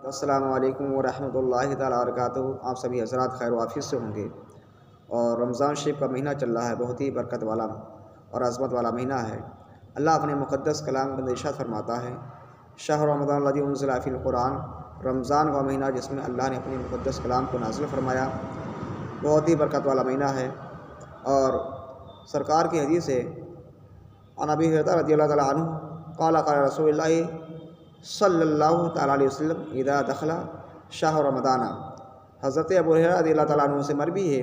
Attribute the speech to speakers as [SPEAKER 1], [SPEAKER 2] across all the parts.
[SPEAKER 1] السلام علیکم ورحمۃ اللہ تعالیٰ وبرکاتہ۔ آپ سبھی حضرات خیر و عافیت سے ہوں گے۔ اور رمضان شریف کا مہینہ چل رہا ہے، بہت ہی برکت والا اور عظمت والا مہینہ ہے۔ اللہ اپنے مقدس کلام میں ارشاد فرماتا ہے، شہر رمضان الذی انزل فیہ القرآن، رمضان کا مہینہ جس میں اللہ نے اپنے مقدس کلام کو نازل فرمایا، بہت ہی برکت والا مہینہ ہے۔ اور سرکار کی حدیث ہے، عن ابی ہریرہ رضی اللہ تعالیٰ عنہ قال قال رسول اللہ صلی اللہ تعالیٰ علیہ وسلم اذا دخل شہر رمضان۔ حضرت ابو ہریرہ رضی اللہ تعالیٰ عنہ سے مروی ہے،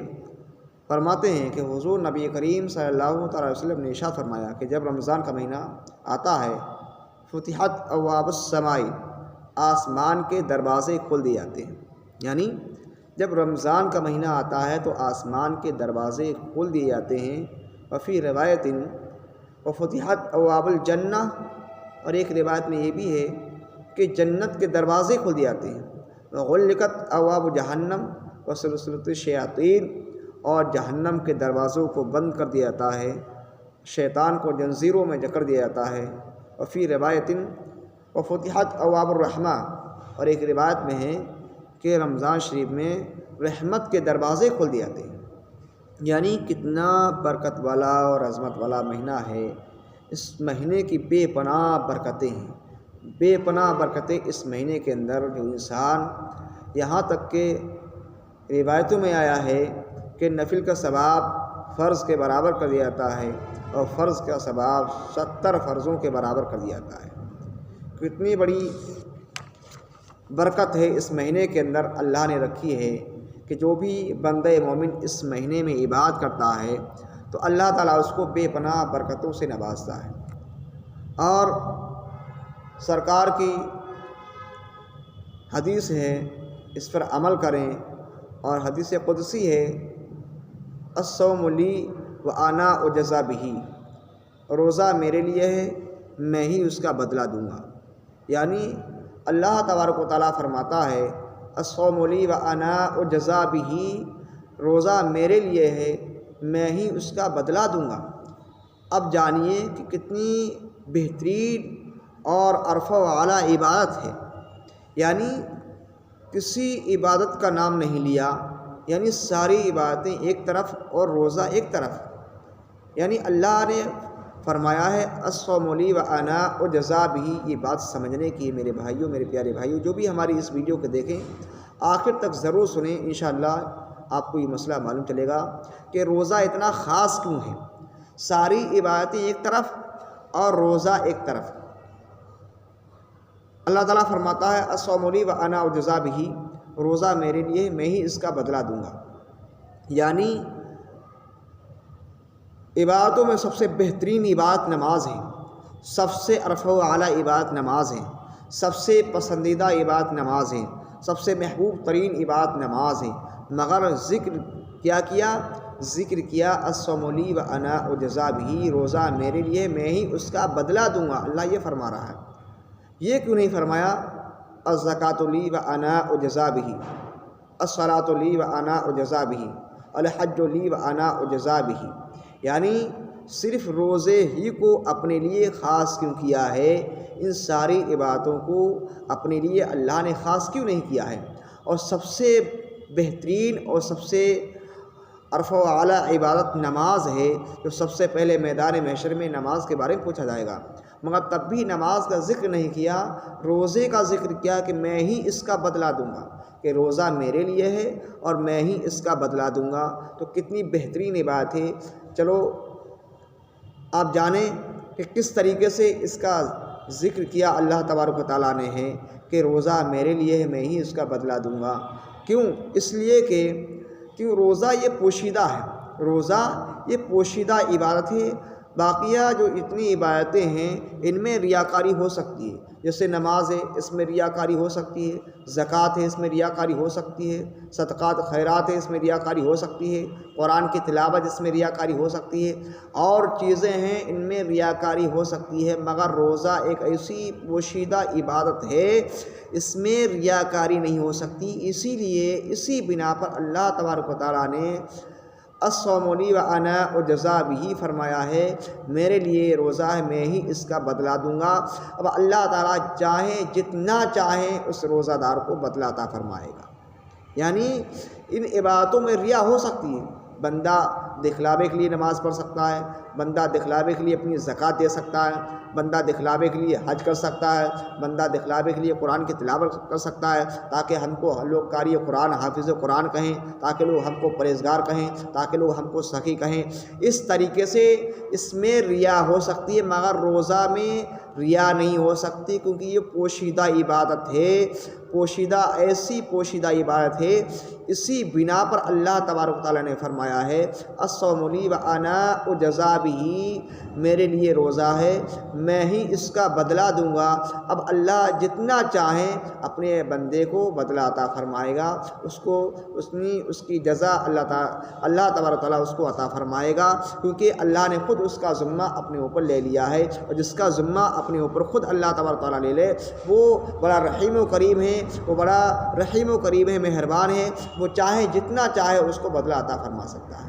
[SPEAKER 1] فرماتے ہیں کہ حضور نبی کریم صلی اللہ تعالیٰ علیہ وسلم نے ارشاد فرمایا کہ جب رمضان کا مہینہ آتا ہے، فتحت ابواب السماء، آسمان کے دروازے کھول دیے جاتے ہیں۔ یعنی جب رمضان کا مہینہ آتا ہے تو آسمان کے دروازے کھول دیے جاتے ہیں۔ وفی روایت وفتحت ابواب الجنہ، اور ایک روایت میں یہ بھی ہے کہ جنت کے دروازے کھول دیے جاتے ہیں۔ وغلقت ابواب جہنم وسلسلۃ الشیاطین، اور جہنم کے دروازوں کو بند کر دیا جاتا ہے، شیطان کو جنزیروں میں جکڑ دیا جاتا ہے۔ وفی روایت وفتحت ابواب الرحمہ، اور ایک روایت میں ہے کہ رمضان شریف میں رحمت کے دروازے کھول دیے جاتے ہیں۔ یعنی کتنا برکت والا اور عظمت والا مہینہ ہے۔ اس مہینے کی بے پناہ برکتیں ہیں، بے پناہ برکتیں اس مہینے کے اندر، جو انسان یہاں تک کہ روایتوں میں آیا ہے کہ نفل کا ثواب فرض کے برابر کر دیا جاتا ہے، اور فرض کا ثواب 70 فرضوں کے برابر کر دیا جاتا ہے۔ کتنی بڑی برکت ہے اس مہینے کے اندر اللہ نے رکھی ہے کہ جو بھی بندہ مومن اس مہینے میں عبادت کرتا ہے تو اللہ تعالیٰ اس کو بے پناہ برکتوں سے نوازتا ہے۔ اور سرکار کی حدیث ہے، اس پر عمل کریں، اور حدیث قدسی ہے، الصوم لی وانا اجزی بہ، روزہ میرے لیے ہے، میں ہی اس کا بدلہ دوں گا۔ یعنی اللہ تبارک و تعالیٰ فرماتا ہے، الصوم لی وانا اجزی بہ، روزہ میرے لیے ہے، میں ہی اس کا بدلہ دوں گا۔ اب جانیے کہ کتنی بہترین اور عرفہ و اعلیٰ عبادت ہے۔ یعنی کسی عبادت کا نام نہیں لیا، یعنی ساری عبادتیں ایک طرف اور روزہ ایک طرف۔ یعنی اللہ نے فرمایا ہے الصوم لی وانا اجزی بہ۔ یہ بات سمجھنے کی میرے بھائیوں، میرے پیارے بھائیوں، جو بھی ہماری اس ویڈیو کو دیکھیں آخر تک ضرور سنیں، انشاءاللہ آپ کو یہ مسئلہ معلوم چلے گا کہ روزہ اتنا خاص کیوں ہے۔ ساری عبادتیں ایک طرف اور روزہ ایک طرف۔ اللہ تعالیٰ فرماتا ہے الصوم لی وانا اجزی بہ، روزہ میرے لیے، میں ہی اس کا بدلہ دوں گا۔ یعنی عبادتوں میں سب سے بہترین عبادت نماز ہے، سب سے عرفہ و اعلیٰ عبادت نماز ہے، سب سے پسندیدہ عبادت نماز ہے، سب سے محبوب ترین عبادت نماز ہے۔ مگر ذکر ذکر کیا الصوم لی وانا اجزی بہ، روزہ میرے لیے، میں ہی اس کا بدلہ دوں گا۔ اللہ یہ فرما رہا ہے، یہ کیوں نہیں فرمایا الزکوٰۃ لی وانا اجزی بہ، الصلاۃ لی وانا اجزی بہ، الحج لی وانا اجزی بہ؟ یعنی صرف روزے ہی کو اپنے لیے خاص کیوں کیا ہے؟ ان ساری عبادتوں کو اپنے لیے اللہ نے خاص کیوں نہیں کیا ہے؟ اور سب سے بہترین اور سب سے عرفہ و اعلیٰ عبادت نماز ہے، جو سب سے پہلے میدان محشر میں نماز کے بارے میں پوچھا جائے گا، مگر تب بھی نماز کا ذکر نہیں کیا، روزے کا ذکر کیا کہ میں ہی اس کا بدلہ دوں گا، کہ روزہ میرے لیے ہے اور میں ہی اس کا بدلہ دوں گا۔ تو کتنی بہترین عبادت ہے۔ چلو آپ جانیں کہ کس طریقے سے اس کا ذکر کیا اللہ تبارک و تعالیٰ نے ہے کہ روزہ میرے لیے ہے، میں ہی اس کا بدلہ دوں گا۔ کیوں؟ اس لیے کہ روزہ یہ پوشیدہ ہے، روزہ یہ پوشیدہ عبادت ہے۔ باقیہ جو اتنی عبادتیں ہیں ان میں ریاکاری ہو سکتی ہے، جیسے نماز ہے، اس میں ریاکاری ہو سکتی ہے، زکوٰۃ ہے، اس میں ریاکاری ہو سکتی ہے، صدقات خیرات ہے، اس میں ریاکاری ہو سکتی ہے، قرآن کی تلاوت اس میں ریاکاری ہو سکتی ہے، اور چیزیں ہیں ان میں ریاکاری ہو سکتی ہے، مگر روزہ ایک ایسی پوشیدہ عبادت ہے اس میں ریاکاری نہیں ہو سکتی۔ اسی لیے اسی بنا پر اللہ تبارک و تعالیٰ نے الصوم لی و انا اجزا بھی فرمایا ہے میرے لیے روزہ ہے، میں ہی اس کا بدلہ دوں گا۔ اب اللہ تعالیٰ چاہے جتنا چاہے اس روزہ دار کو بدلہ عطا فرمائے گا۔ یعنی ان عبادتوں میں ریا ہو سکتی ہے، بندہ دکھلاوے کے لیے نماز پڑھ سکتا ہے، بندہ دکھلاوے کے لیے اپنی زکوٰۃ دے سکتا ہے، بندہ دکھلاوے کے لیے حج کر سکتا ہے، بندہ دکھلاوے کے لیے قرآن کی تلاوت کر سکتا ہے تاکہ ہم کو لوگ قاری قرآن حافظ قرآن کہیں، تاکہ لوگ ہم کو پرہیزگار کہیں، تاکہ لوگ ہم کو سخی کہیں۔ اس طریقے سے اس میں ریا ہو سکتی ہے، مگر روزہ میں ریا نہیں ہو سکتی، کیونکہ یہ پوشیدہ عبادت ہے، ایسی پوشیدہ عبادت ہے۔ اسی بنا پر اللہ تبارک و تعالیٰ نے فرمایا ہے الصوم لی و انا اجزا بھی، میرے لیے روزہ ہے، میں ہی اس کا بدلہ دوں گا۔ اب اللہ جتنا چاہیں اپنے بندے کو بدلہ عطا فرمائے گا، اس کی جزا اللہ تبارک و تعالیٰ اس کو عطا فرمائے گا، کیونکہ اللہ نے خود اس کا ذمہ اپنے اوپر لے لیا ہے، اور جس کا ذمہ اپنے اوپر خود اللہ تبارک و تعالیٰ لے لے وہ بڑا رحیم و کریم ہے، مہربان ہے، وہ چاہے جتنا چاہے اس کو بدلہ عطا فرما سکتا ہے۔